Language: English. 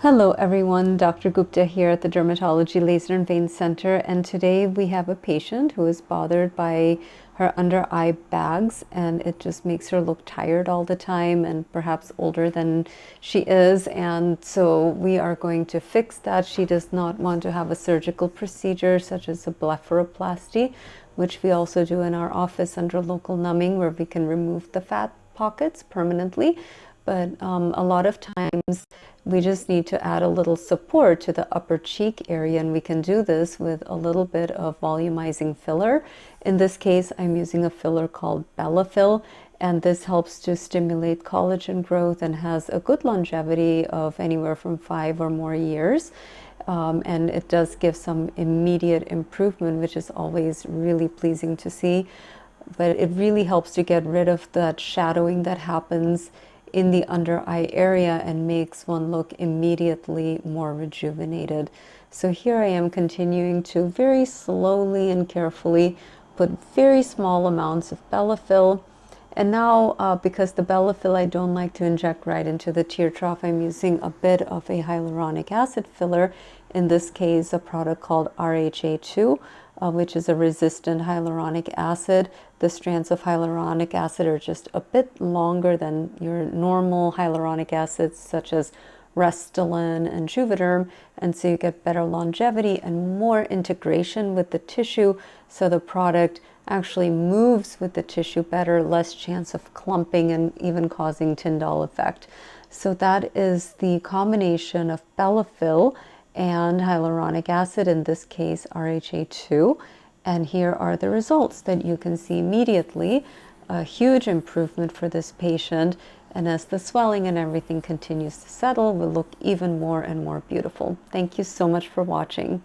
Hello everyone, Dr. Gupta here at the Dermatology Laser and Vein Center, and today we have a patient who is bothered by her under eye bags, and it just makes her look tired all the time and perhaps older than she is, and so we are going to fix that. She does not want to have a surgical procedure such as a blepharoplasty, which we also do in our office under local numbing, where we can remove the fat pockets permanently. But a lot of times we just need to add a little support to the upper cheek area, and we can do this with a little bit of volumizing filler. In this case, I'm using a filler called Bellafill, and this helps to stimulate collagen growth and has a good longevity of anywhere from 5 or more years. And it does give some immediate improvement, which is always really pleasing to see. But it really helps to get rid of that shadowing that happens in the under eye area and makes one look immediately more rejuvenated. So here I am continuing to very slowly and carefully put very small amounts of Bellafill. And now, because the Bellafill I don't like to inject right into the tear trough, I'm using a bit of a hyaluronic acid filler, in this case a product called RHA2, which is a resistant hyaluronic acid. The strands of hyaluronic acid are just a bit longer than your normal hyaluronic acids, such as Restylane and Juvederm, and so you get better longevity and more integration with the tissue, so the product actually moves with the tissue better, less chance of clumping and even causing Tyndall effect. So that is the combination of Bellafill and hyaluronic acid, in this case RHA2, and here are the results that you can see immediately. A huge improvement for this patient, and as the swelling and everything continues to settle, will look even more and more beautiful. Thank you so much for watching.